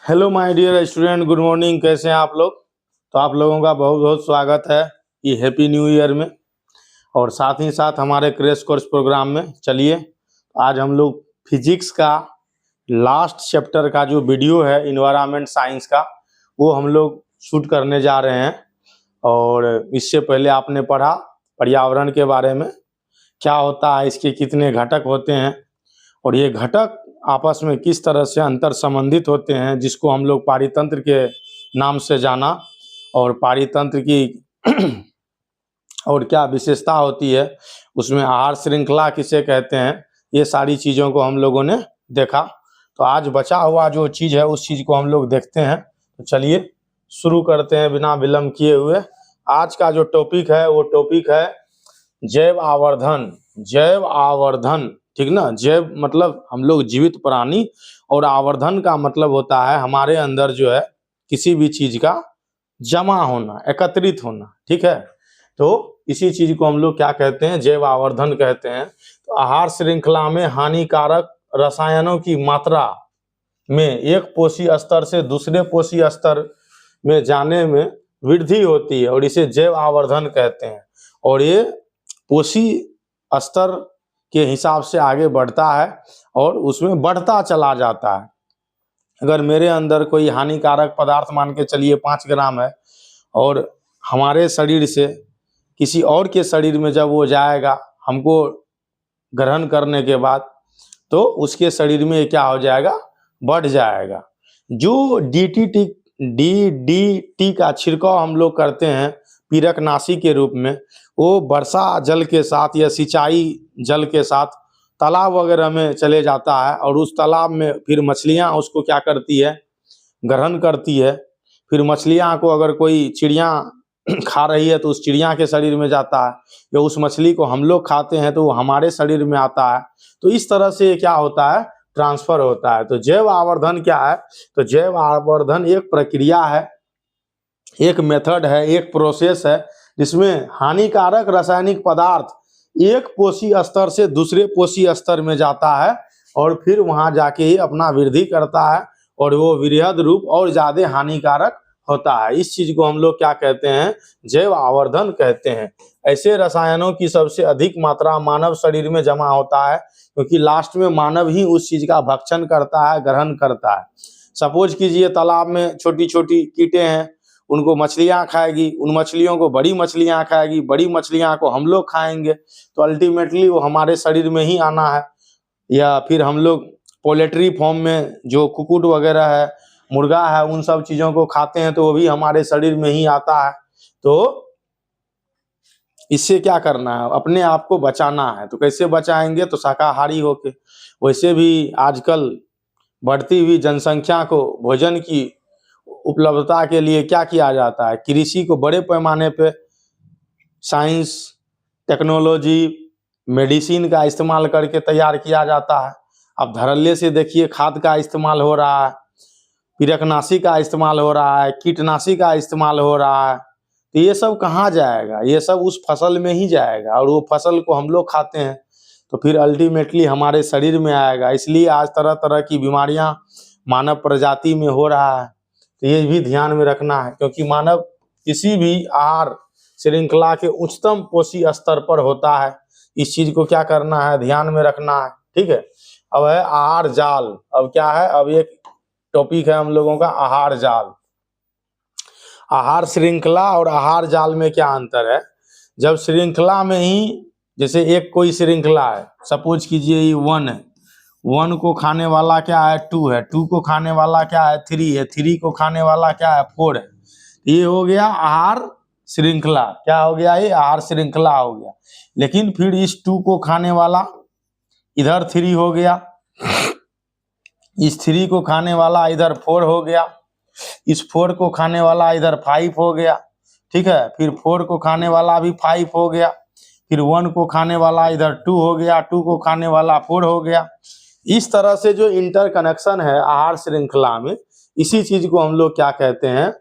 Hello my dear student, good morning. कैसे हैं आप लोग? तो आप लोगों का बहुत बहुत स्वागत है ये हैप्पी न्यू ईयर में, और साथ ही साथ हमारे क्रैश कोर्स प्रोग्राम में। चलिए आज हम लोग फिजिक्स का लास्ट चैप्टर का जो वीडियो है इन्वायरमेंट साइंस का, वो हम लोग शूट करने जा रहे हैं। और इससे पहले आपने पढ़ा पर्यावरण के बारे में, क्या होता है, इसके कितने घटक होते हैं और ये घटक आपस में किस तरह से अंतर संबंधित होते हैं, जिसको हम लोग पारितंत्र के नाम से जाना। और पारितंत्र की और क्या विशेषता होती है, उसमें आहार श्रृंखला किसे कहते हैं, ये सारी चीज़ों को हम लोगों ने देखा। तो आज बचा हुआ जो चीज़ है उस चीज़ को हम लोग देखते हैं। तो चलिए शुरू करते हैं बिना विलंब किए हुए। आज का जो टॉपिक है वो टॉपिक है जैव आवर्धन। जैव आवर्धन, ठीक ना। जैव मतलब हम लोग जीवित प्राणी, और आवर्धन का मतलब होता है हमारे अंदर जो है किसी भी चीज का जमा होना, एकत्रित होना, ठीक है। तो इसी चीज को हम लोग क्या कहते हैं, जैव आवर्धन कहते हैं। तो आहार श्रृंखला में हानिकारक रसायनों की मात्रा में एक पोषी स्तर से दूसरे पोषी स्तर में जाने में वृद्धि होती है और इसे जैव आवर्धन कहते हैं। और ये पोषी स्तर के हिसाब से आगे बढ़ता है और उसमें बढ़ता चला जाता है। अगर मेरे अंदर कोई हानिकारक पदार्थ मान के चलिए 5 ग्राम है, और हमारे शरीर से किसी और के शरीर में जब वो जाएगा हमको ग्रहण करने के बाद, तो उसके शरीर में क्या हो जाएगा, बढ़ जाएगा। जो डीडीटी का छिड़काव हम लोग करते हैं पीरकनाशी के रूप में, वो वर्षा जल के साथ या सिंचाई जल के साथ तालाब वगैरह में चले जाता है, और उस तालाब में फिर मछलियां उसको क्या करती है, ग्रहण करती है। फिर मछलियां को अगर कोई चिड़िया खा रही है तो उस चिड़िया के शरीर में जाता है, या उस मछली को हम लोग खाते हैं तो वो हमारे शरीर में आता है। तो इस तरह से क्या होता है, ट्रांसफर होता है। तो जैव आवर्धन क्या है, तो जैव आवर्धन एक प्रक्रिया है, एक मेथड है, एक प्रोसेस है, जिसमें हानिकारक रासायनिक पदार्थ एक पोषी स्तर से दूसरे पोषी स्तर में जाता है और फिर वहां जाके ही अपना वृद्धि करता है, और वो वृहद रूप और ज्यादा हानिकारक होता है। इस चीज को हम लोग क्या कहते हैं, जैव आवर्धन कहते हैं। ऐसे रसायनों की सबसे अधिक मात्रा मानव शरीर में जमा होता है, क्योंकि लास्ट में मानव ही उस चीज का भक्षण करता है, ग्रहण करता है। सपोज कीजिए तालाब में छोटी छोटी कीटें हैं, उनको मछलियां खाएगी, उन मछलियों को बड़ी मछलियां खाएगी, बड़ी मछलियां को हम लोग खाएंगे, तो अल्टीमेटली वो हमारे शरीर में ही आना है। या फिर हम लोग पोल्ट्री फार्म में जो कुक्कुट वगैरह है, मुर्गा है, उन सब चीज़ों को खाते हैं तो वो भी हमारे शरीर में ही आता है। तो इससे क्या करना है, अपने आप को बचाना है। तो कैसे बचाएंगे, तो शाकाहारी होके। वैसे भी आजकल बढ़ती हुई जनसंख्या को भोजन की उपलब्धता के लिए क्या किया जाता है, कृषि को बड़े पैमाने पे साइंस, टेक्नोलॉजी, मेडिसिन का इस्तेमाल करके तैयार किया जाता है। अब धड़ल्ले से देखिए खाद का इस्तेमाल हो रहा है, पीरकनाशी का इस्तेमाल हो रहा है, कीटनाशी का इस्तेमाल हो रहा है। तो ये सब कहाँ जाएगा, ये सब उस फसल में ही जाएगा, और वो फसल को हम लोग खाते हैं तो फिर अल्टीमेटली हमारे शरीर में आएगा। इसलिए आज तरह तरह की बीमारियां मानव प्रजाति में हो रहा है। तो ये भी ध्यान में रखना है, क्योंकि मानव किसी भी आहार श्रृंखला के उच्चतम पोषी स्तर पर होता है। इस चीज को क्या करना है, ध्यान में रखना है, ठीक है। अब है आहार जाल। अब क्या है, अब एक टॉपिक है हम लोगों का आहार जाल। आहार श्रृंखला और आहार जाल में क्या अंतर है। जब श्रृंखला में ही, जैसे एक कोई श्रृंखला है, सपोज कीजिए ये 1 है, 1 को खाने वाला क्या है, 2 है, 2 को खाने वाला क्या है, 3 है, 3 को खाने वाला क्या है, 4 है। ये हो गया आहार श्रृंखला। क्या हो गया, ये आहार श्रृंखला हो गया। लेकिन फिर इस 2 को खाने वाला इधर 3 हो गया, इस 3 को खाने वाला इधर 4 हो गया, इस 4 को खाने वाला इधर 5 हो गया, ठीक है। फिर 4 को खाने वाला भी 5 हो गया, फिर 1 को खाने वाला इधर 2 हो गया, 2 को खाने वाला 4 हो गया। इस तरह से जो इंटरकनेक्शन है आहार श्रृंखला में, इसी चीज को हम लोग क्या कहते हैं,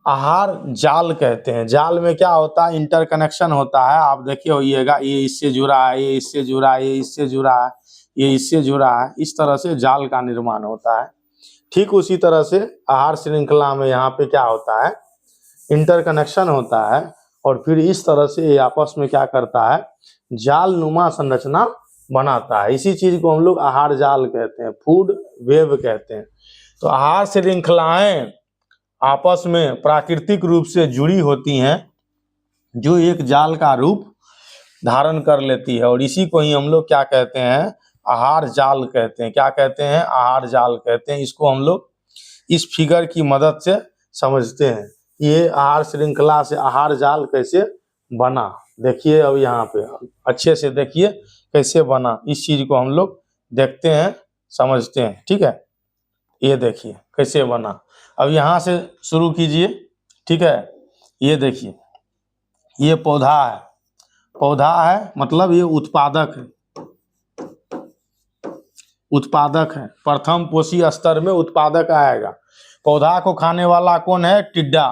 आहार जाल कहते हैं। जाल में क्या होता है, इंटरकनेक्शन होता है। आप देखिए होइएगा, ये इससे जुड़ा है, ये इससे जुड़ा है, ये इससे जुड़ा है, ये इससे जुड़ा है। इस तरह से जाल का निर्माण होता है। ठीक उसी तरह से आहार श्रृंखला में यहाँ पे क्या होता है, इंटरकनेक्शन होता है और फिर इस तरह से ये आपस में क्या करता है, जाल नुमा संरचना बनाता है। इसी चीज को हम लोग आहार जाल कहते हैं, फूड वेव कहते हैं। तो आहार श्रृंखलाएं आपस में प्राकृतिक रूप से जुड़ी होती हैं, जो एक जाल का रूप धारण कर लेती है, और इसी को ही हम लोग क्या कहते हैं, आहार जाल कहते हैं। क्या कहते हैं, आहार जाल कहते हैं। इसको हम लोग इस फिगर की मदद से समझते हैं। ये आहार श्रृंखला से आहार जाल कैसे बना, देखिए अब यहाँ पे अच्छे से देखिए कैसे बना। इस चीज को हम लोग देखते हैं, समझते हैं, ठीक है। ये देखिए कैसे बना। अब यहाँ से शुरू कीजिए, ठीक है। ये देखिए, ये पौधा है, पौधा है मतलब ये उत्पादक है, उत्पादक है। प्रथम पोषी स्तर में उत्पादक आएगा। पौधा को खाने वाला कौन है, टिड्डा।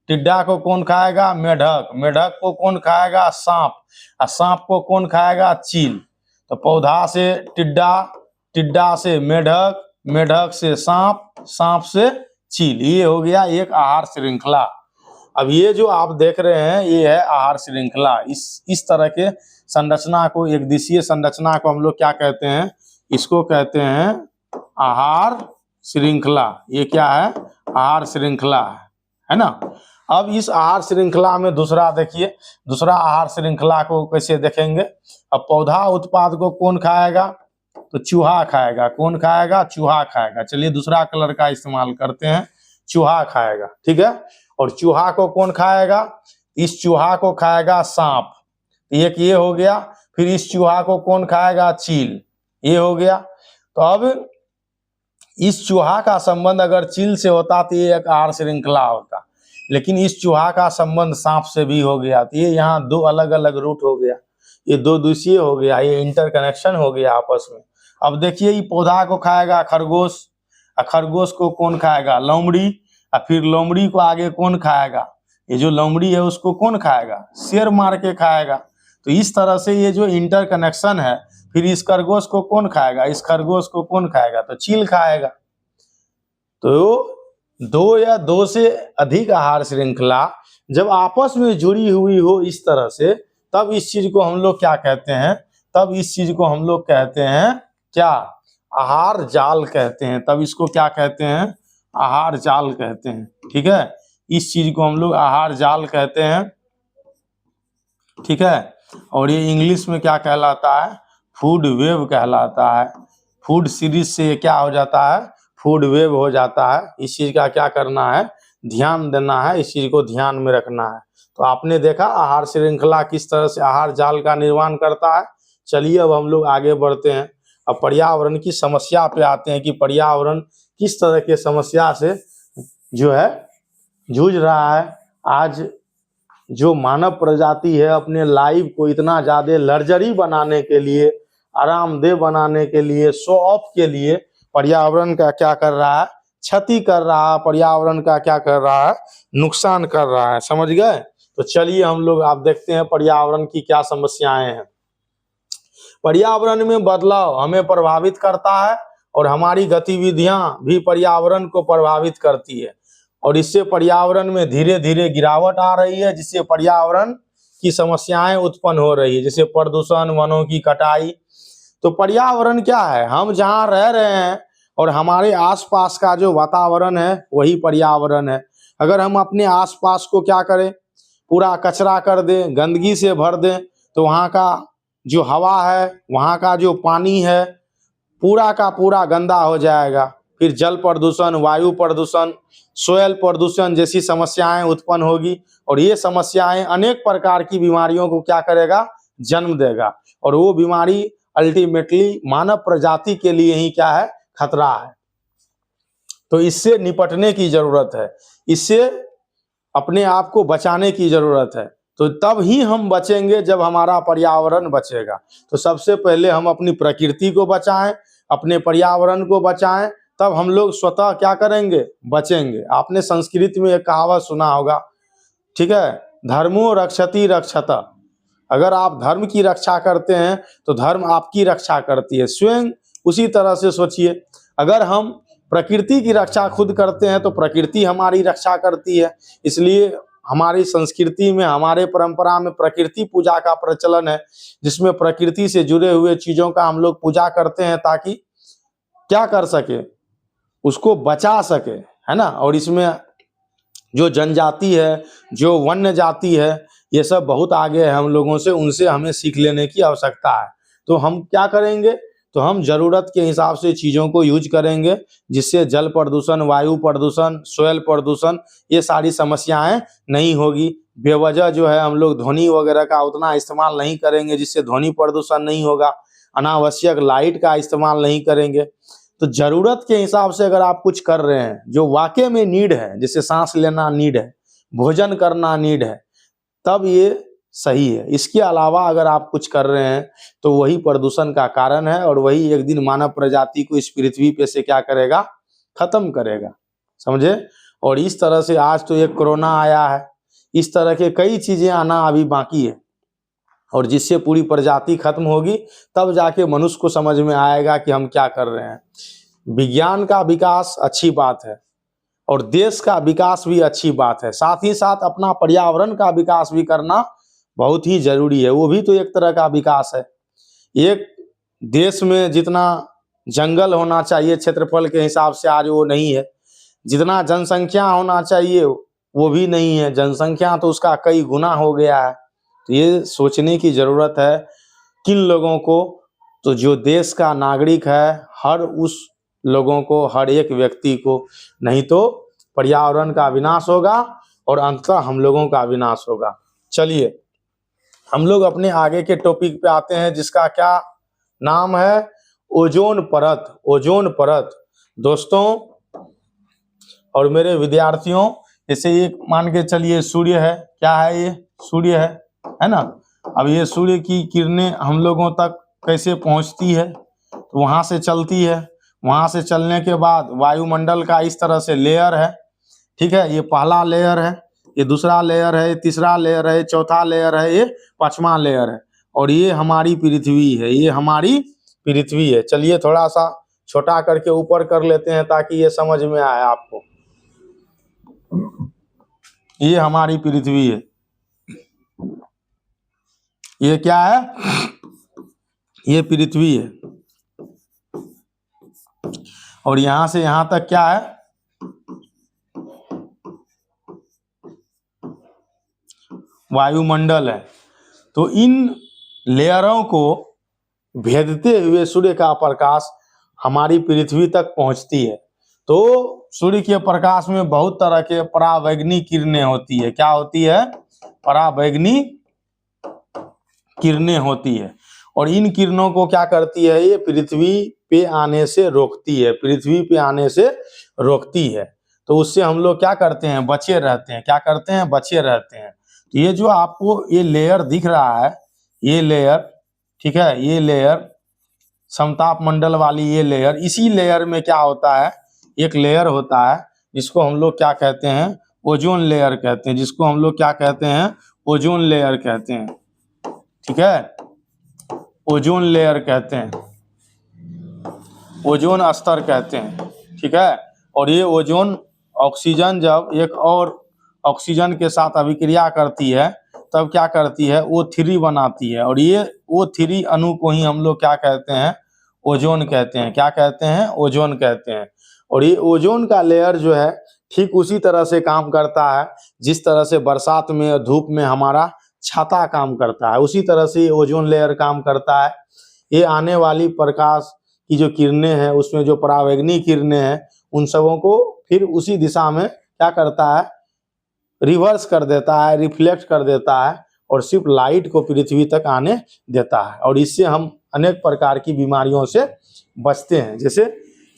टिड्डा को कौन खाएगा, मेढक। मेढक को कौन खाएगा, सांप। और सांप को कौन खाएगा, चील। तो पौधा से टिड्डा, टिड्डा से मेढक, मेढक से सांप, सांप से चील। ये हो गया एक आहार श्रृंखला। अब ये जो आप देख रहे हैं ये है आहार श्रृंखला। इस तरह के संरचना को, एक दिशीय संरचना को हम लोग क्या कहते हैं, इसको कहते हैं आहार श्रृंखला। ये क्या है, आहार श्रृंखला है ना। अब इस आहार श्रृंखला में दूसरा देखिए, दूसरा आहार श्रृंखला को कैसे देखेंगे। अब पौधा उत्पाद को कौन खाएगा, तो चूहा खाएगा। कौन खाएगा, चूहा खाएगा। चलिए दूसरा कलर का इस्तेमाल करते हैं, चूहा खाएगा, ठीक है। और चूहा को कौन खाएगा, इस चूहा को खाएगा सांप। एक ये हो गया। फिर इस चूहा को कौन खाएगा, चील। ये हो गया। तो अब इस चूहा का संबंध अगर चील से होता तो ये एक आहार श्रृंखला होता, लेकिन इस चूहा का संबंध सांप से भी हो गया। तो ये यहाँ दो अलग अलग रूट हो गया, ये दो दूसरी हो गया, ये इंटरकनेक्शन हो गया आपस में। अब देखिए ये पौधा को खाएगा खरगोश, और खरगोश को कौन खाएगा, लोमड़ी। और फिर लोमड़ी को आगे कौन खाएगा, ये जो लोमड़ी है उसको कौन खाएगा, शेर मार के खाएगा। तो इस तरह से ये जो इंटरकनेक्शन है, फिर इस खरगोश को कौन खाएगा, इस खरगोश को कौन खाएगा, तो चील खाएगा। तो दो या दो से अधिक आहार श्रृंखला जब आपस में जुड़ी हुई हो इस तरह से, तब इस चीज को हम लोग क्या कहते हैं, तब इस चीज को हम लोग कहते हैं क्या, आहार जाल कहते हैं। तब इसको क्या कहते हैं, आहार जाल कहते हैं, ठीक है। इस चीज को हम लोग आहार जाल कहते हैं, ठीक है। और ये इंग्लिश में क्या कहलाता है, फूड वेव कहलाता है। फूड सीरीज से ये क्या हो जाता है, फूड वेव हो जाता है। इस चीज का क्या करना है, ध्यान देना है, इस चीज को ध्यान में रखना है। तो आपने देखा आहार श्रृंखला किस तरह से आहार जाल का निर्माण करता है। चलिए अब हम लोग आगे बढ़ते हैं। अब पर्यावरण की समस्या पे आते हैं कि पर्यावरण किस तरह के समस्या से जो है जूझ रहा है। आज जो मानव प्रजाति है अपने लाइफ को इतना ज्यादा लग्जरी बनाने के लिए, आरामदेह बनाने के लिए, शो ऑफ के लिए पर्यावरण का क्या कर रहा है, क्षति कर रहा है। पर्यावरण का क्या कर रहा है, नुकसान कर रहा है, समझ गए। तो चलिए हम लोग आप देखते हैं पर्यावरण की क्या समस्याएं हैं। पर्यावरण में बदलाव हमें प्रभावित करता है और हमारी गतिविधियां भी पर्यावरण को प्रभावित करती है, और इससे पर्यावरण में धीरे धीरे गिरावट आ रही है, जिससे पर्यावरण की समस्याएं उत्पन्न हो रही है, जैसे प्रदूषण, वनों की कटाई। तो पर्यावरण क्या है, हम जहाँ रह रहे हैं और हमारे आसपास का जो वातावरण है वही पर्यावरण है। अगर हम अपने आसपास को क्या करें, पूरा कचरा कर दें, गंदगी से भर दें, तो वहाँ का जो हवा है, वहाँ का जो पानी है, पूरा का पूरा गंदा हो जाएगा। फिर जल प्रदूषण, वायु प्रदूषण, सोयल प्रदूषण जैसी समस्याएं उत्पन्न होगी, और ये समस्याएं अनेक प्रकार की बीमारियों को क्या करेगा, जन्म देगा। और वो बीमारी अल्टीमेटली मानव प्रजाति के लिए ही क्या है, खतरा है। तो इससे निपटने की जरूरत है, इससे अपने आप को बचाने की जरूरत है। तो तब ही हम बचेंगे जब हमारा पर्यावरण बचेगा। तो सबसे पहले हम अपनी प्रकृति को बचाएं, अपने पर्यावरण को बचाएं, तब हम लोग स्वतः क्या करेंगे, बचेंगे। आपने संस्कृत में एक कहावत सुना होगा, ठीक है, धर्मो रक्षति रक्षता। अगर आप धर्म की रक्षा करते हैं तो धर्म आपकी रक्षा करती है। स्वयं उसी तरह से सोचिए, अगर हम प्रकृति की रक्षा खुद करते हैं तो प्रकृति हमारी रक्षा करती है। इसलिए हमारी संस्कृति में, हमारे परंपरा में प्रकृति पूजा का प्रचलन है, जिसमें प्रकृति से जुड़े हुए चीजों का हम लोग पूजा करते हैं ताकि क्या कर सके, उसको बचा सके, है ना। और इसमें जो जनजाति है, जो वन्य जाति है, ये सब बहुत आगे है हम लोगों से, उनसे हमें सीख लेने की आवश्यकता है। तो हम क्या करेंगे, तो हम जरूरत के हिसाब से चीज़ों को यूज करेंगे, जिससे जल प्रदूषण, वायु प्रदूषण, सोयल प्रदूषण, ये सारी समस्याएं नहीं होगी। बेवजह जो है हम लोग ध्वनि वगैरह का उतना इस्तेमाल नहीं करेंगे, जिससे ध्वनि प्रदूषण नहीं होगा। अनावश्यक लाइट का इस्तेमाल नहीं करेंगे। तो जरूरत के हिसाब से अगर आप कुछ कर रहे हैं जो वाकई में नीड है, जैसे सांस लेना नीड है, भोजन करना नीड है, तब ये सही है। इसके अलावा अगर आप कुछ कर रहे हैं तो वही प्रदूषण का कारण है, और वही एक दिन मानव प्रजाति को इस पृथ्वी पे से क्या करेगा, खत्म करेगा, समझे। और इस तरह से आज तो एक कोरोना आया है, इस तरह के कई चीजें आना अभी बाकी है, और जिससे पूरी प्रजाति खत्म होगी, तब जाके मनुष्य को समझ में आएगा कि हम क्या कर रहे हैं। विज्ञान का विकास अच्छी बात है, और देश का विकास भी अच्छी बात है, साथ ही साथ अपना पर्यावरण का विकास भी करना बहुत ही जरूरी है, वो भी तो एक तरह का विकास है। एक देश में जितना जंगल होना चाहिए क्षेत्रफल के हिसाब से आज वो नहीं है, जितना जनसंख्या होना चाहिए वो भी नहीं है, जनसंख्या तो उसका कई गुना हो गया है। तो ये सोचने की जरूरत है किन लोगों को, तो जो देश का नागरिक है, हर उस लोगों को, हर एक व्यक्ति को, नहीं तो पर्यावरण का विनाश होगा और अंततः हम लोगों का विनाश होगा। चलिए हम लोग अपने आगे के टॉपिक पे आते हैं, जिसका क्या नाम है, ओजोन परत। ओजोन परत दोस्तों और मेरे विद्यार्थियों, जैसे ये मान के चलिए सूर्य है, क्या है ये, सूर्य है ना। अब ये सूर्य की किरणें हम लोगों तक कैसे पहुंचती है, तो वहां से चलती है, वहां से चलने के बाद वायुमंडल का इस तरह से लेयर है, ठीक है, ये पहला लेयर है, ये दूसरा लेयर है, ये तीसरा लेयर है, चौथा लेयर है, ये पांचवा लेयर है, और ये हमारी पृथ्वी है, ये हमारी पृथ्वी है। चलिए थोड़ा सा छोटा करके ऊपर कर लेते हैं ताकि ये समझ में आए आपको। ये हमारी पृथ्वी है, ये क्या है, ये पृथ्वी है, और यहां से यहां तक क्या है, वायुमंडल है। तो इन लेयरों को भेदते हुए सूर्य का प्रकाश हमारी पृथ्वी तक पहुंचती है। तो सूर्य के प्रकाश में बहुत तरह के परावैंगनी किरणें होती है। क्या होती है, परावैंगनी किरणें होती है, और इन किरणों को क्या करती है, ये पृथ्वी पे आने से रोकती है, पृथ्वी पे आने से रोकती है। तो उससे हम लोग क्या करते हैं, बचे रहते हैं। क्या करते हैं, बचे रहते हैं। तो ये जो आपको ये लेयर दिख रहा है, ये लेयर, ठीक है, ये लेयर समताप मंडल वाली ये लेयर, इसी लेयर में क्या होता है, एक लेयर होता है जिसको हम लोग क्या कहते हैं, ओजोन लेयर कहते हैं, जिसको हम लोग क्या कहते हैं, ओजोन लेयर कहते हैं, ठीक है, ओजोन लेयर कहते हैं, ओजोन स्तर कहते हैं, ठीक है। और ये ओजोन ऑक्सीजन जब एक और ऑक्सीजन के साथ अभिक्रिया करती है तब क्या करती है, O3 बनाती है, और ये O3 अणु को ही हम लोग क्या कहते हैं, ओजोन कहते हैं। क्या कहते हैं, ओजोन कहते हैं। और ये ओजोन का लेयर जो है ठीक उसी तरह से काम करता है जिस तरह से बरसात में धूप में हमारा छाता काम करता है, उसी तरह से ओजोन लेयर काम करता है। ये आने वाली प्रकाश की जो किरणें हैं, उसमें जो परावैंगनी किरणें हैं, उन सबों को फिर उसी दिशा में क्या करता है, रिवर्स कर देता है, रिफ्लेक्ट कर देता है, और सिर्फ लाइट को पृथ्वी तक आने देता है। और इससे हम अनेक प्रकार की बीमारियों से बचते हैं, जैसे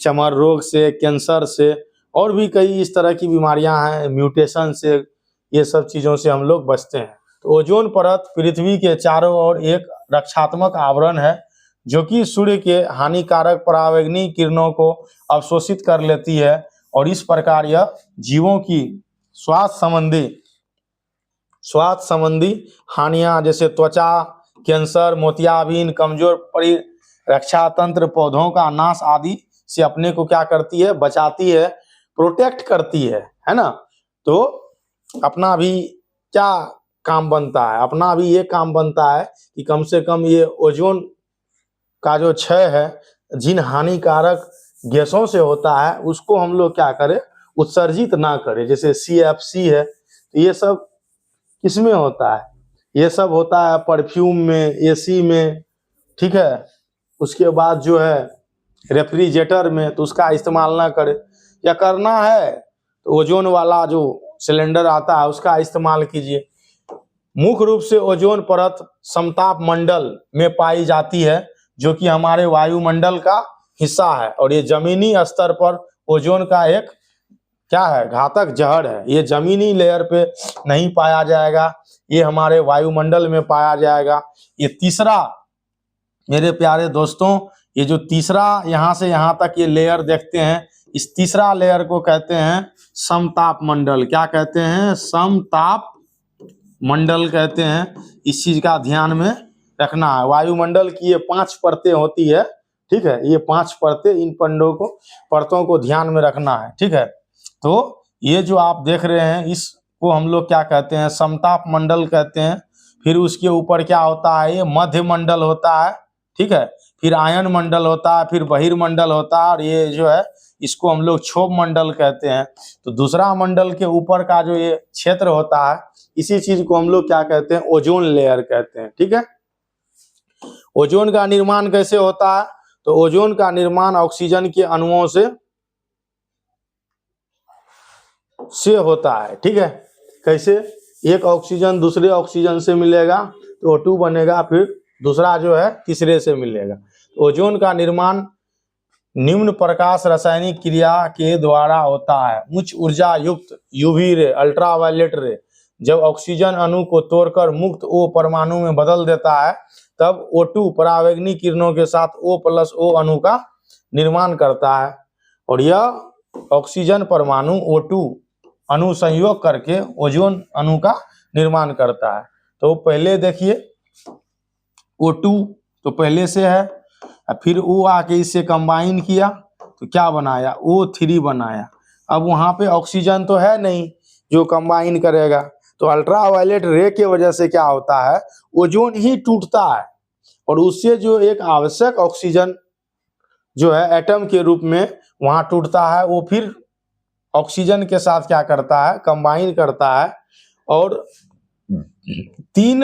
चमर रोग से, कैंसर से, और भी कई इस तरह की बीमारियां हैं, म्यूटेशन से, ये सब चीज़ों से हम लोग बचते हैं। तो ओजोन परत पृथ्वी के चारों ओर एक रक्षात्मक आवरण है, जो कि सूर्य के हानिकारक परावैंगनी किरणों को अवशोषित कर लेती है, और इस प्रकार यह जीवों की स्वास्थ्य संबंधी हानियां, जैसे त्वचा कैंसर, मोतियाबिंद, कमजोर परिरक्षा तंत्र, पौधों का नाश आदि से अपने को क्या करती है, बचाती है, प्रोटेक्ट करती है ना। तो अपना भी क्या काम बनता है, अपना भी ये काम बनता है कि कम से कम ये ओजोन का जो क्षय है जिन हानिकारक गैसों से होता है उसको हम लोग क्या करें, उत्सर्जित ना करें। जैसे CFC है, तो ये सब किसमें होता है, ये सब होता है परफ्यूम में, AC में, ठीक है। उसके बाद जो है रेफ्रिजरेटर में, तो उसका इस्तेमाल ना करें। या करना है तो ओजोन वाला जो सिलेंडर आता है उसका इस्तेमाल कीजिए। मुख्य रूप से ओजोन परत समताप मंडल में पाई जाती है, जो कि हमारे वायुमंडल का हिस्सा है, और ये जमीनी स्तर पर ओजोन का एक क्या है, घातक जहर है। ये जमीनी लेयर पे नहीं पाया जाएगा, ये हमारे वायुमंडल में पाया जाएगा। ये तीसरा, मेरे प्यारे दोस्तों, ये जो तीसरा यहाँ से यहाँ तक ये लेयर देखते हैं, इस तीसरा लेयर को कहते हैं समताप मंडल। क्या कहते हैं, समताप मंडल कहते हैं। इस चीज का ध्यान में रखना है। वायुमंडल की ये 5 परतें होती है, ठीक है, ये 5 परतें, इन परतों को ध्यान में रखना है, ठीक है। तो ये जो आप देख रहे हैं इसको हम लोग क्या कहते हैं, समताप मंडल कहते हैं। फिर उसके ऊपर क्या होता है, ये मध्य मंडल होता है, ठीक है। फिर आयन मंडल होता है, फिर बहिर्मंडल होता है, और ये जो है इसको हम लोग क्षोभ मंडल कहते हैं। तो दूसरा मंडल के ऊपर का जो ये क्षेत्र होता है, इसी चीज को हम लोग क्या कहते हैं, ओजोन लेयर कहते हैं, ठीक है। ओजोन का निर्माण कैसे होता है, तो ओजोन का निर्माण ऑक्सीजन के अणुओं से होता है, ठीक है। कैसे, एक ऑक्सीजन दूसरे ऑक्सीजन से मिलेगा तो O2 बनेगा, फिर दूसरा जो है तीसरे से मिलेगा। तो ओजोन का निर्माण निम्न प्रकाश रासायनिक क्रिया के द्वारा होता है। उच्च ऊर्जा युक्त UV रे, अल्ट्रावायलेट रे जब ऑक्सीजन अणु को तोड़कर मुक्त O परमाणु में बदल देता है, तब O2 परावैंगनी किरणों के साथ O+O अणु का निर्माण करता है, और यह ऑक्सीजन परमाणु O2 अणु संयोग करके ओजोन अणु का निर्माण करता है। तो पहले देखिए O2 तो पहले से है, फिर O आके इससे कंबाइन किया तो क्या बनाया, O3 बनाया। अब वहां पे ऑक्सीजन तो है नहीं जो कंबाइन करेगा, तो अल्ट्रावायलेट रे के वजह से क्या होता है, ओजोन ही टूटता है, और उससे जो एक आवश्यक ऑक्सीजन जो है एटम के रूप में वहां टूटता है, वो फिर ऑक्सीजन के साथ क्या करता है, कंबाइन करता है, और 3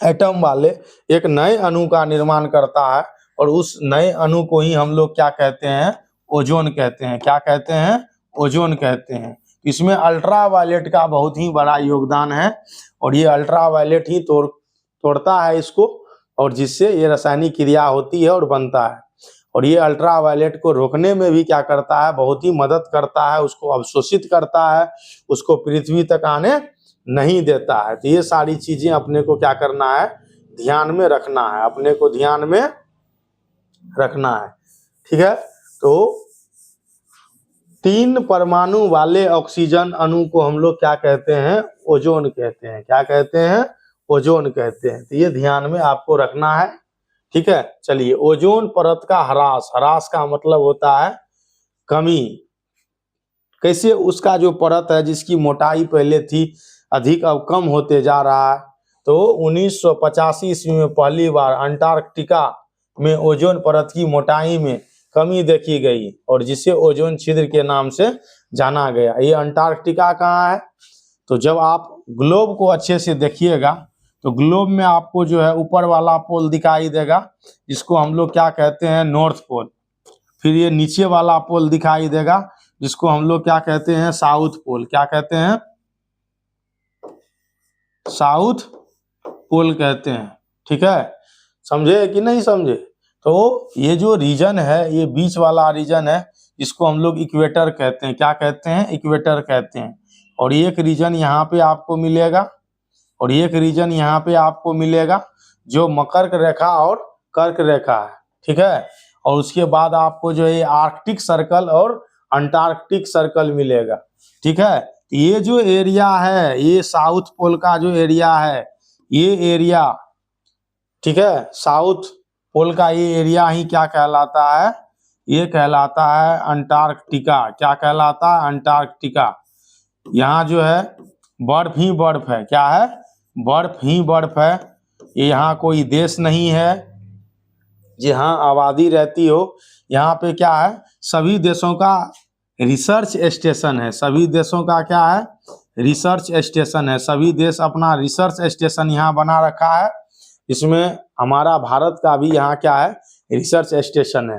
एटम वाले एक नए अणु का निर्माण करता है, और उस नए अणु को ही हम लोग क्या कहते हैं, ओजोन कहते हैं। क्या कहते हैं, ओजोन कहते हैं। इसमें अल्ट्रावायलेट का बहुत ही बड़ा योगदान है, और ये अल्ट्रावायलेट ही तोड़ता है इसको, और जिससे ये रासायनिक क्रिया होती है और बनता है। और ये अल्ट्रावायलेट को रोकने में भी क्या करता है, बहुत ही मदद करता है, उसको अवशोषित करता है, उसको पृथ्वी तक आने नहीं देता है। तो ये सारी चीजें अपने को क्या करना है, ध्यान में रखना है, अपने को ध्यान में रखना है, ठीक है। तो 3 परमाणु वाले ऑक्सीजन अणु को हम लोग क्या कहते हैं, ओजोन कहते हैं। क्या कहते हैं, ओजोन कहते हैं। तो ये ध्यान में आपको रखना है, ठीक है। चलिए, ओजोन परत का ह्रास, ह्रास का मतलब होता है कमी। कैसे, उसका जो परत है जिसकी मोटाई पहले थी अधिक, अब कम होते जा रहा है। तो 1985 ईस्वी में पहली बार अंटार्कटिका में ओजोन परत की मोटाई में कमी देखी गई, और जिसे ओजोन छिद्र के नाम से जाना गया। ये अंटार्कटिका कहाँ है, तो जब आप ग्लोब को अच्छे से देखिएगा तो ग्लोब में आपको जो है ऊपर वाला पोल दिखाई देगा, जिसको हम लोग क्या कहते हैं, नॉर्थ पोल। फिर ये नीचे वाला पोल दिखाई देगा, जिसको हम लोग क्या कहते हैं, साउथ पोल। क्या कहते हैं, साउथ पोल कहते हैं, ठीक है। समझे कि नहीं समझे। तो ये जो रीजन है, ये बीच वाला रीजन है, जिसको हम लोग इक्वेटर कहते हैं। क्या कहते हैं, इक्वेटर कहते हैं। और एक रीजन यहाँ पे आपको मिलेगा, और एक रीजन यहाँ पे आपको मिलेगा जो मकर रेखा और कर्क रेखा है, ठीक है। और उसके बाद आपको जो है आर्कटिक सर्कल और अंटार्कटिक सर्कल मिलेगा, ठीक है। ये जो एरिया है, ये साउथ पोल का जो एरिया है, ये एरिया, ठीक है, साउथ पोल का ये एरिया ही क्या कहलाता है, ये कहलाता है अंटार्कटिका। क्या कहलाता है? अंटार्कटिका। यहाँ जो है बर्फ ही बर्फ है। क्या है? बर्फ ही बर्फ है। ये यहाँ कोई देश नहीं है जहाँ आबादी रहती हो। यहाँ पे क्या है, सभी देशों का रिसर्च स्टेशन है। सभी देशों का क्या है? रिसर्च स्टेशन है। सभी देश अपना रिसर्च स्टेशन यहाँ बना रखा है। इसमें हमारा भारत का भी यहाँ क्या है? रिसर्च स्टेशन है।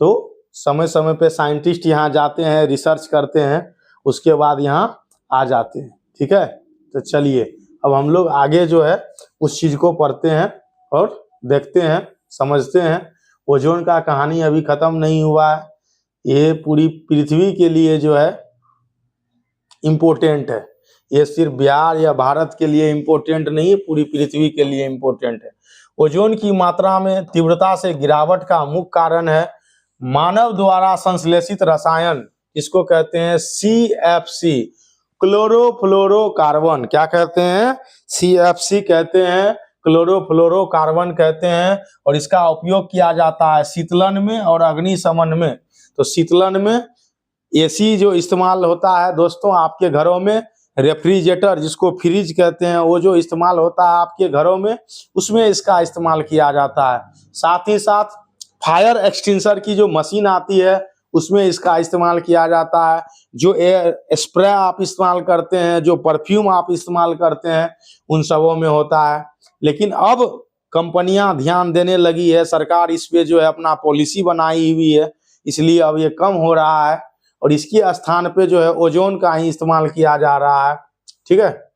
तो समय समय पे साइंटिस्ट यहाँ जाते हैं, रिसर्च करते हैं, उसके बाद यहाँ आ जाते हैं। ठीक है, तो चलिए अब हम लोग आगे जो है उस चीज को पढ़ते हैं और देखते हैं, समझते हैं। ओजोन का कहानी अभी खत्म नहीं हुआ है। ये पूरी पृथ्वी के लिए जो है इम्पोर्टेंट है। ये सिर्फ बिहार या भारत के लिए इम्पोर्टेंट नहीं, पूरी पृथ्वी के लिए इम्पोर्टेंट है। ओजोन की मात्रा में तीव्रता से गिरावट का मुख्य कारण है मानव द्वारा संश्लेषित रसायन, इसको कहते हैं CFC, क्लोरोफ्लोरोकार्बन। क्या कहते हैं? CFC कहते हैं, क्लोरोफ्लोरोकार्बन कहते हैं। और इसका उपयोग किया जाता है शीतलन में और अग्निशमन में। तो शीतलन में AC जो इस्तेमाल होता है दोस्तों आपके घरों में, रेफ्रिजरेटर जिसको फ्रिज कहते हैं, वो जो इस्तेमाल होता है आपके घरों में, उसमें इसका इस्तेमाल किया जाता है। साथ ही साथ फायर एक्सटिंग्विशर की जो मशीन आती है उसमें इसका इस्तेमाल किया जाता है। जो एयर स्प्रे आप इस्तेमाल करते हैं, जो परफ्यूम आप इस्तेमाल करते हैं, उन सबों में होता है। लेकिन अब कंपनियां ध्यान देने लगी है, सरकार इस पे जो है अपना पॉलिसी बनाई हुई है, इसलिए अब ये कम हो रहा है और इसके स्थान पे जो है ओजोन का ही इस्तेमाल किया जा रहा है। ठीक है,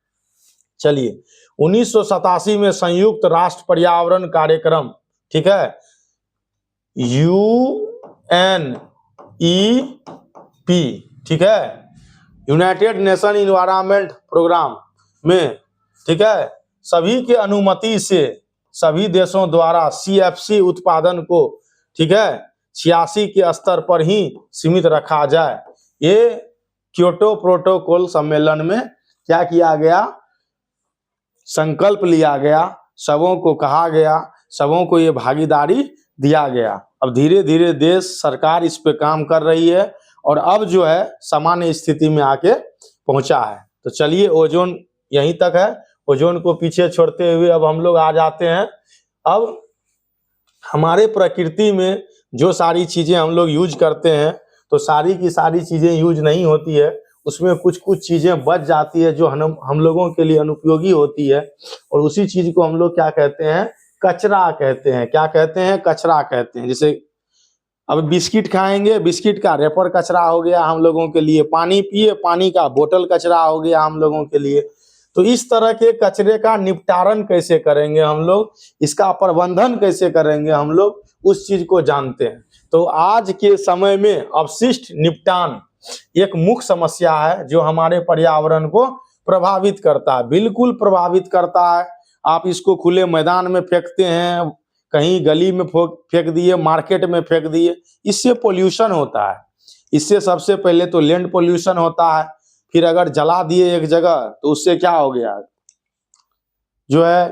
चलिए 1987 में संयुक्त राष्ट्र पर्यावरण कार्यक्रम, ठीक है, UNEP, ठीक है, यूनाइटेड नेशन इन्वायरमेंट प्रोग्राम में, ठीक है, सभी के अनुमति से सभी देशों द्वारा CFC उत्पादन को, ठीक है, 86 के स्तर पर ही सीमित रखा जाए। ये क्योटो प्रोटोकॉल सम्मेलन में क्या किया गया? संकल्प लिया गया, सबों को कहा गया, सबों को ये भागीदारी दिया गया। अब धीरे धीरे देश सरकार इस पे काम कर रही है और अब जो है सामान्य स्थिति में आके पहुंचा है। तो चलिए ओजोन यहीं तक है। ओजोन को पीछे छोड़ते हुए अब हम लोग आ जाते हैं। अब हमारे प्रकृति में जो सारी चीजें हम लोग यूज करते हैं, तो सारी की सारी चीजें यूज नहीं होती है, उसमें कुछ कुछ चीजें बच जाती है जो हम लोगों के लिए अनुपयोगी होती है, और उसी चीज को हम लोग क्या कहते हैं? कचरा कहते हैं। क्या कहते हैं? कचरा कहते हैं। जैसे अब बिस्किट खाएंगे, बिस्किट का रेपर कचरा हो गया हम लोगों के लिए। पानी पिए, पानी का बोतल कचरा हो गया हम लोगों के लिए। तो इस तरह के कचरे का निपटारण कैसे करेंगे हम लोग, इसका प्रबंधन कैसे करेंगे हम लोग, उस चीज को जानते हैं। तो आज के समय में अपशिष्ट निपटान एक मुख्य समस्या है जो हमारे पर्यावरण को प्रभावित करता है, बिल्कुल प्रभावित करता है। आप इसको खुले मैदान में फेंकते हैं, कहीं गली में फेंक दिए, मार्केट में फेंक दिए, इससे पोल्यूशन होता है। इससे सबसे पहले तो लैंड पोल्यूशन होता है, फिर अगर जला दिए एक जगह तो उससे क्या हो गया? जो है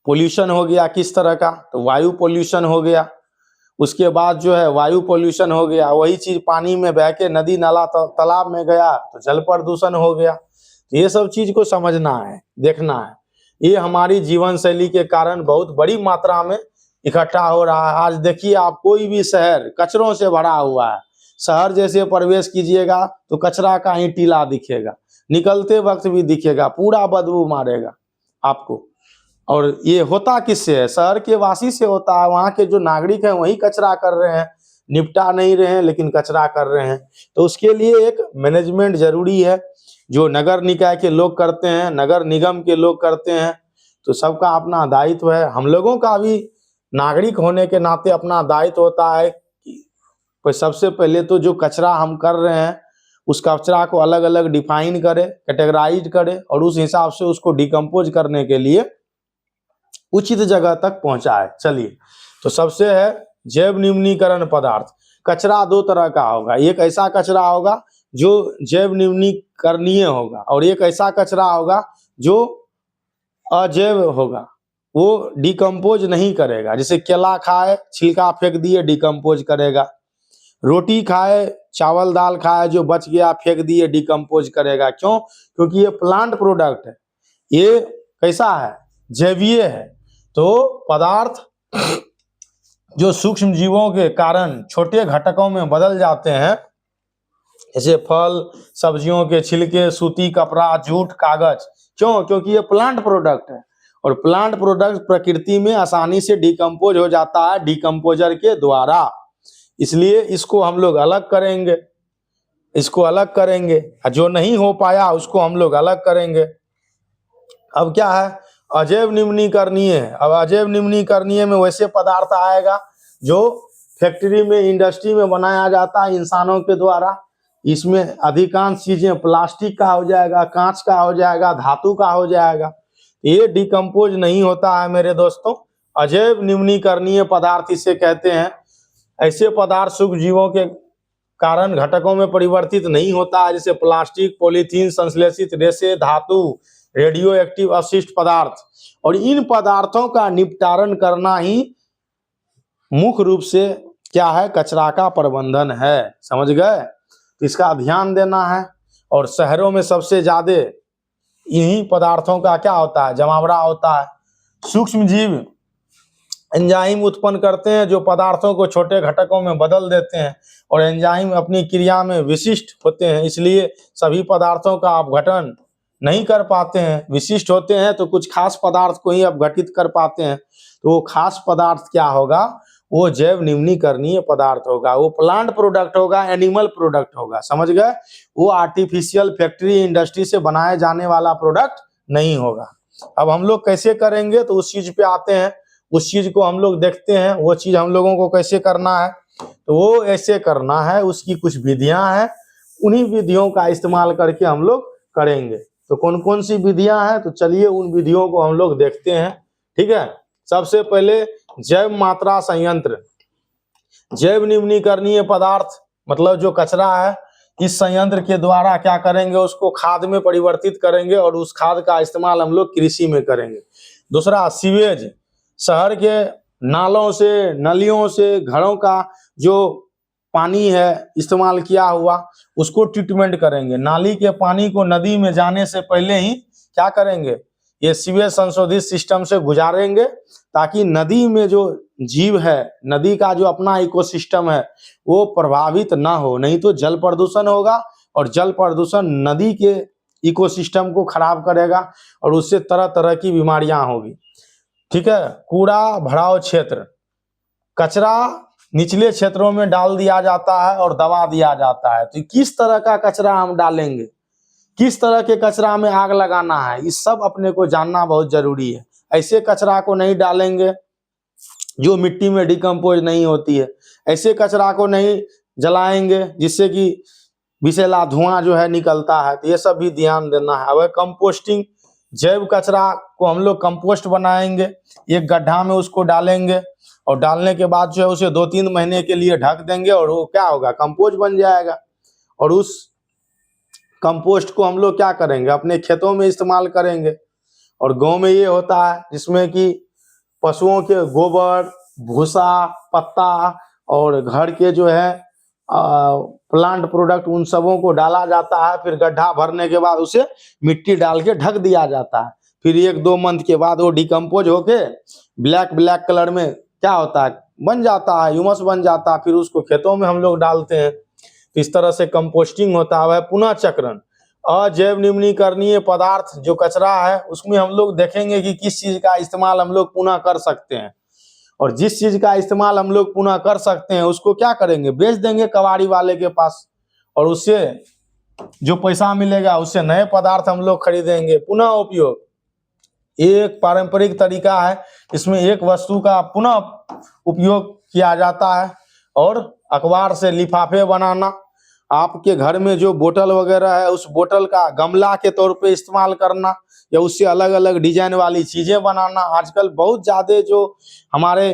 पोल्यूशन हो गया। किस तरह का? तो वायु पोल्यूशन हो गया। उसके बाद जो है वायु पोल्यूशन हो गया, वही चीज पानी में बह के नदी नाला तालाब में गया तो जल प्रदूषण हो गया। तो ये सब चीज को समझना है, देखना है। ये हमारी जीवन शैली के कारण बहुत बड़ी मात्रा में इकट्ठा हो रहा है। आज देखिए आप कोई भी शहर कचरों से भरा हुआ है। शहर जैसे प्रवेश कीजिएगा तो कचरा का ही टीला दिखेगा, निकलते वक्त भी दिखेगा, पूरा बदबू मारेगा आपको। और ये होता किससे है? शहर के वासी से होता है। वहाँ के जो नागरिक हैं वही कचरा कर रहे हैं, निपटा नहीं रहे हैं लेकिन कचरा कर रहे हैं। तो उसके लिए एक मैनेजमेंट जरूरी है, जो नगर निकाय के लोग करते हैं, नगर निगम के लोग करते हैं। तो सबका अपना दायित्व है। हम लोगों का भी नागरिक होने के नाते अपना दायित्व होता है कि सबसे पहले तो जो कचरा हम कर रहे हैं उस कचरा को अलग अलग डिफाइन करें, कैटेगराइज करें और उस हिसाब से उसको डिकम्पोज करने के लिए उचित जगह तक पहुंचाए। चलिए, तो सबसे है जैव निम्नीकरण पदार्थ। कचरा दो तरह का होगा, एक ऐसा कचरा होगा जो जैव निम्नीकरणीय होगा और एक ऐसा कचरा होगा जो अजैव होगा, वो डिकम्पोज नहीं करेगा। जैसे केला खाए, छिलका फेंक दिए, डिकम्पोज करेगा। रोटी खाए, चावल दाल खाए, जो बच गया फेंक दिए, डिकम्पोज करेगा। क्यों? क्योंकि ये प्लांट प्रोडक्ट है, ये कैसा है, जैवीय है। तो पदार्थ जो सूक्ष्म जीवों के कारण छोटे घटकों में बदल जाते हैं, जैसे फल, सब्जियों के छिलके, सूती कपड़ा, जूट, कागज। क्यों? क्योंकि ये प्लांट प्रोडक्ट है, और प्लांट प्रोडक्ट प्रकृति में आसानी से डिकम्पोज हो जाता है डिकम्पोजर के द्वारा। इसलिए इसको हम लोग अलग करेंगे, इसको अलग करेंगे, जो नहीं हो पाया उसको हम लोग अलग करेंगे। अब क्या है, अजैव निम्नीकरणीय है। अब अजैव निम्नीकरणीय में वैसे पदार्थ आएगा जो फैक्ट्री में, इंडस्ट्री में बनाया जाता है इंसानों के द्वारा। इसमें अधिकांश चीजें प्लास्टिक का हो जाएगा, कांच का हो जाएगा, धातु का हो जाएगा। ये डिकम्पोज नहीं होता है मेरे दोस्तों। अजैव निम्नीकरणीय पदार्थ इसे कहते हैं। ऐसे पदार्थ सूक्ष्म जीवों के कारण घटकों में परिवर्तित नहीं होता है, जैसे प्लास्टिक, पॉलीथीन, संश्लेषित रेशे, धातु, रेडियो एक्टिव अवशिष्ट पदार्थ। और इन पदार्थों का निपटारण करना ही मुख्य रूप से क्या है, कचरा का प्रबंधन है। समझ गए? इसका ध्यान देना है। और शहरों में सबसे ज्यादा इन्हीं पदार्थों का क्या होता है, जमावड़ा होता है। सूक्ष्म जीव एंजाइम उत्पन्न करते हैं जो पदार्थों को छोटे घटकों में बदल देते हैं, और एंजाइम अपनी क्रिया में विशिष्ट होते हैं, इसलिए सभी पदार्थों का अपघटन नहीं कर पाते हैं। विशिष्ट होते हैं तो कुछ खास पदार्थ को ही अपघटित कर पाते हैं। तो वो खास पदार्थ क्या होगा, वो जैव निम्नीकरणीय पदार्थ होगा, वो प्लांट प्रोडक्ट होगा, एनिमल प्रोडक्ट होगा। समझ गए? वो आर्टिफिशियल फैक्ट्री, इंडस्ट्री से बनाए जाने वाला प्रोडक्ट नहीं होगा। अब हम लोग कैसे करेंगे, तो उस चीज पे आते हैं, उस चीज को हम लोग देखते हैं। वो चीज हम लोगों को कैसे करना है, तो वो ऐसे करना है, उसकी कुछ विधियां हैं, उन्हीं विधियों का इस्तेमाल करके हम लोग करेंगे। तो कौन कौन सी विधियां हैं, तो चलिए उन विधियों को हम लोग देखते हैं। ठीक है? सबसे पहले जैव मात्रा संयंत्र। जैव निम्नीकरणीय पदार्थ मतलब जो कचरा है, इस संयंत्र के द्वारा क्या करेंगे, उसको खाद में परिवर्तित करेंगे, और उस खाद का इस्तेमाल हम लोग कृषि में करेंगे। दूसरा, सीवेज, शहर के नालों से, नलियों से, घरों का जो पानी है इस्तेमाल किया हुआ, उसको ट्रीटमेंट करेंगे। नाली के पानी को नदी में जाने से पहले ही क्या करेंगे, ये सीवेज संशोधित सिस्टम से गुजारेंगे, ताकि नदी में जो जीव है, नदी का जो अपना इकोसिस्टम है, वो प्रभावित ना हो। नहीं तो जल प्रदूषण होगा, और जल प्रदूषण नदी के इकोसिस्टम को खराब करेगा, और उससे तरह तरह की बीमारियां होगी। ठीक है? कूड़ा भराव क्षेत्र, कचरा निचले क्षेत्रों में डाल दिया जाता है और दबा दिया जाता है। तो किस तरह का कचरा हम डालेंगे, किस तरह के कचरा में आग लगाना है, इस सब अपने को जानना बहुत जरूरी है। ऐसे कचरा को नहीं डालेंगे जो मिट्टी में डिकम्पोज नहीं होती है। ऐसे कचरा को नहीं जलाएंगे जिससे कि विषैला धुआं जो है निकलता है। तो ये सब भी ध्यान देना है। अब कंपोस्टिंग, जैव कचरा को हम लोग कंपोस्ट बनाएंगे, एक गड्ढा में उसको डालेंगे, और डालने के बाद जो है उसे 2-3 महीने के लिए ढक देंगे, और वो क्या होगा, कंपोस्ट बन जाएगा। और उस कंपोस्ट को हम लोग क्या करेंगे, अपने खेतों में इस्तेमाल करेंगे। और गांव में ये होता है जिसमें कि पशुओं के गोबर, भूसा, पत्ता और घर के जो है प्लांट प्रोडक्ट, उन सबों को डाला जाता है। फिर गड्ढा भरने के बाद उसे मिट्टी डाल के ढक दिया जाता है। फिर 1-2 मंथ के बाद वो डिकम्पोज होके ब्लैक कलर में क्या होता है, बन जाता है, ह्यूमस बन जाता है। फिर उसको खेतों में हम लोग डालते हैं। तो इस तरह से कंपोस्टिंग होता है। पुनः चक्रण, अजैव निम्नीकरणीय पदार्थ जो कचरा है, उसमें हम लोग देखेंगे कि किस चीज का इस्तेमाल हम लोग पुनः कर सकते हैं, और जिस चीज का इस्तेमाल हम लोग पुनः कर सकते हैं उसको क्या करेंगे, बेच देंगे कबाड़ी वाले के पास, और उससे जो पैसा मिलेगा उससे नए पदार्थ हम लोग खरीदेंगे। पुनः उपयोग एक पारंपरिक तरीका है, इसमें एक वस्तु का पुनः उपयोग किया जाता है। और अखबार से लिफाफे बनाना, आपके घर में जो बोतल वगैरह है, उस बोतल का गमला के तौर पे इस्तेमाल करना, या उससे अलग अलग डिजाइन वाली चीजें बनाना। आजकल बहुत ज्यादा जो हमारे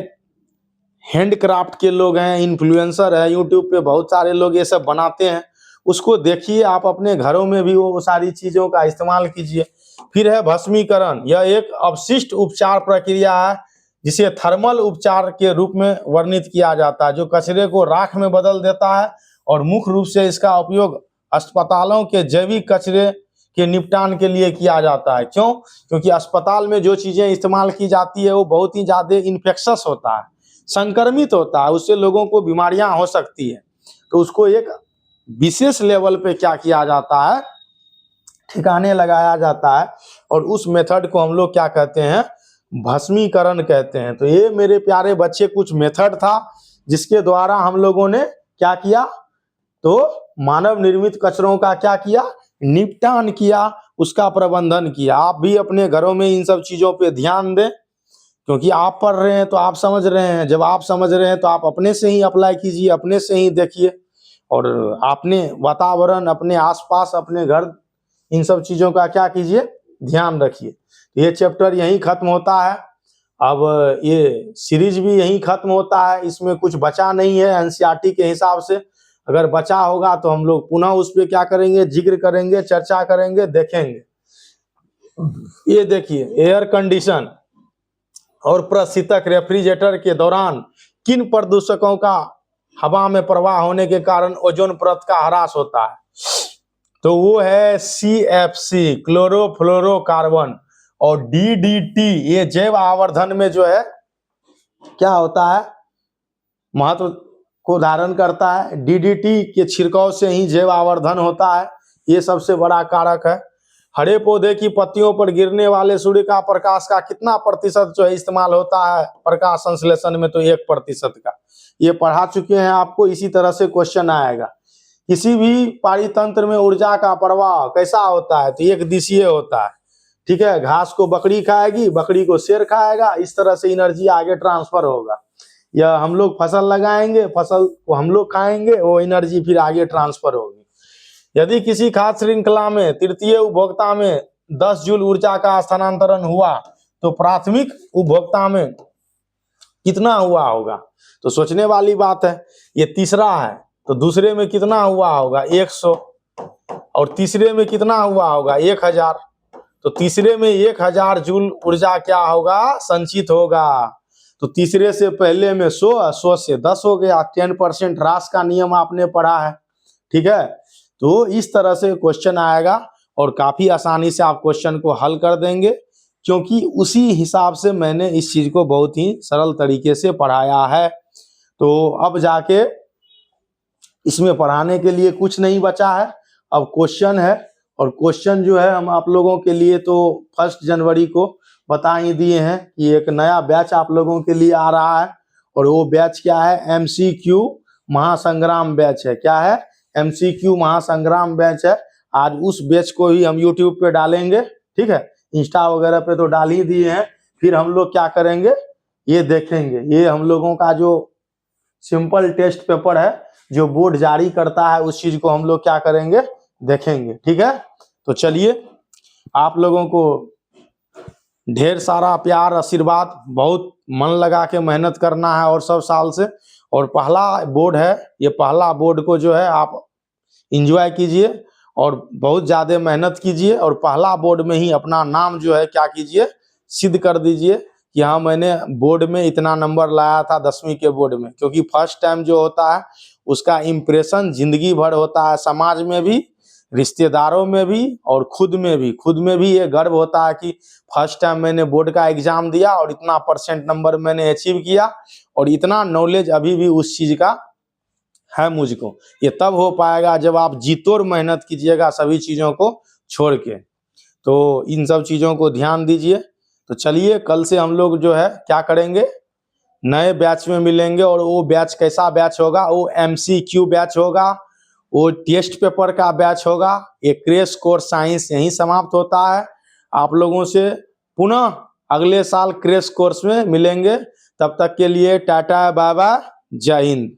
हैंडक्राफ्ट के लोग हैं, इन्फ्लुएंसर है, यूट्यूब पे बहुत सारे लोग ये सब बनाते हैं, उसको देखिए, आप अपने घरों में भी वो सारी चीजों का इस्तेमाल कीजिए। फिर है भस्मीकरण, यह एक अपशिष्ट उपचार प्रक्रिया है जिसे थर्मल उपचार के रूप में वर्णित किया जाता है, जो कचरे को राख में बदल देता है। और मुख्य रूप से इसका उपयोग अस्पतालों के जैविक कचरे के निपटान के लिए किया जाता है। क्यों? क्योंकि अस्पताल में जो चीजें इस्तेमाल की जाती है वो बहुत ही ज्यादा इन्फेक्शस होता है, संक्रमित होता है, उससे लोगों को बीमारियां हो सकती है। तो उसको एक विशेष लेवल पे क्या किया जाता है, ठिकाने लगाया जाता है। और उस मेथड को हम लोग क्या कहते हैं, भस्मीकरण कहते हैं। तो ये मेरे प्यारे बच्चे कुछ मेथड था जिसके द्वारा हम लोगों ने क्या किया, तो मानव निर्मित कचरों का क्या किया, निपटान किया, उसका प्रबंधन किया। आप भी अपने घरों में इन सब चीजों पे ध्यान दें, क्योंकि आप पढ़ रहे हैं तो आप समझ रहे हैं। जब आप समझ रहे हैं तो आप अपने से ही अप्लाई कीजिए, अपने से ही देखिए, और अपने वातावरण, अपने आसपास, अपने घर, इन सब चीजों का क्या कीजिए, ध्यान रखिए। ये चैप्टर यहीं खत्म होता है। अब ये सीरीज भी यहीं खत्म होता है, इसमें कुछ बचा नहीं है एनसीईआरटी के हिसाब से। अगर बचा होगा तो हम लोग पुनः उस पर क्या करेंगे, जिक्र करेंगे, चर्चा करेंगे, देखेंगे। ये देखिए, एयर कंडीशन और प्रशीतक रेफ्रिजरेटर के दौरान किन प्रदूषकों का हवा में प्रवाह होने के कारण ओजोन परत का ह्रास होता है। तो वो है CFC, क्लोरोफ्लोरोकार्बन, और DDT, ये जैव आवर्धन में जो है क्या होता है, महत्व को धारण करता है। DDT के छिड़काव से ही जैव आवर्धन होता है, ये सबसे बड़ा कारक है। हरे पौधे की पत्तियों पर गिरने वाले सूर्य का प्रकाश का कितना प्रतिशत जो है इस्तेमाल होता है प्रकाश संश्लेषण में, तो 1% का। ये पढ़ा चुके हैं आपको, इसी तरह से क्वेश्चन आएगा। किसी भी पारितंत्र में ऊर्जा का प्रवाह कैसा होता है, तो एक दिशीय होता है। ठीक है, घास को बकरी खाएगी, बकरी को शेर खाएगा, इस तरह से एनर्जी आगे ट्रांसफर होगा। या हम लोग फसल लगाएंगे, फसल को हम लोग खाएंगे, वो एनर्जी फिर आगे ट्रांसफर होगी। यदि किसी खाद्य श्रृंखला में तृतीय उपभोक्ता में 10 जूल ऊर्जा का स्थानांतरण हुआ, तो प्राथमिक उपभोक्ता में कितना हुआ होगा। तो सोचने वाली बात है। ये तीसरा है, तो दूसरे में कितना हुआ होगा, 100, और तीसरे में कितना हुआ होगा, 1000। तो तीसरे में 1000 जूल ऊर्जा क्या होगा, संचित होगा। तो तीसरे से पहले में 100 से 10 हो गया, 10% ह्रास का नियम आपने पढ़ा है। ठीक है, तो इस तरह से क्वेश्चन आएगा और काफी आसानी से आप क्वेश्चन को हल कर देंगे, क्योंकि उसी हिसाब से मैंने इस चीज को बहुत ही सरल तरीके से पढ़ाया है। तो अब जाके इसमें पढ़ाने के लिए कुछ नहीं बचा है, अब क्वेश्चन है। और क्वेश्चन जो है हम आप लोगों के लिए तो 1 जनवरी को बता ही दिए हैं कि एक नया बैच आप लोगों के लिए आ रहा है। और वो बैच क्या है, MCQ महासंग्राम बैच है। क्या है, MCQ महासंग्राम बैच है। आज उस बैच को ही हम YouTube पे डालेंगे। ठीक है, इंस्टा वगैरह पे तो डाल ही दिए हैं। फिर हम लोग क्या करेंगे, ये देखेंगे, ये हम लोगों का जो सिंपल टेस्ट पेपर है जो बोर्ड जारी करता है, उस चीज को हम लोग क्या करेंगे, देखेंगे। ठीक है, तो चलिए, आप लोगों को ढेर सारा प्यार, आशीर्वाद, बहुत मन लगा के मेहनत करना है और सब साल से। और पहला बोर्ड है, ये पहला बोर्ड को जो है आप एंजॉय कीजिए और बहुत ज़्यादा मेहनत कीजिए, और पहला बोर्ड में ही अपना नाम जो है क्या कीजिए, सिद्ध कर दीजिए कि हाँ मैंने बोर्ड में इतना नंबर लाया था 10वीं के बोर्ड में। क्योंकि फर्स्ट टाइम जो होता है उसका इम्प्रेशन जिंदगी भर होता है, समाज में भी, रिश्तेदारों में भी, और खुद में भी ये गर्व होता है कि फर्स्ट टाइम मैंने बोर्ड का एग्जाम दिया और इतना % नंबर मैंने अचीव किया, और इतना नॉलेज अभी भी उस चीज का है मुझको। ये तब हो पाएगा जब आप जीतोड़ मेहनत कीजिएगा सभी चीजों को छोड़ के। तो इन सब चीजों को ध्यान दीजिए। तो चलिए, कल से हम लोग जो है क्या करेंगे, नए बैच में मिलेंगे। और वो बैच कैसा बैच होगा, वो MCQ बैच होगा, वो टेस्ट पेपर का बैच होगा। एक क्रैश कोर्स साइंस यहीं समाप्त होता है। आप लोगों से पुनः अगले साल क्रैश कोर्स में मिलेंगे। तब तक के लिए टाटा, बाय बाय, जय हिंद।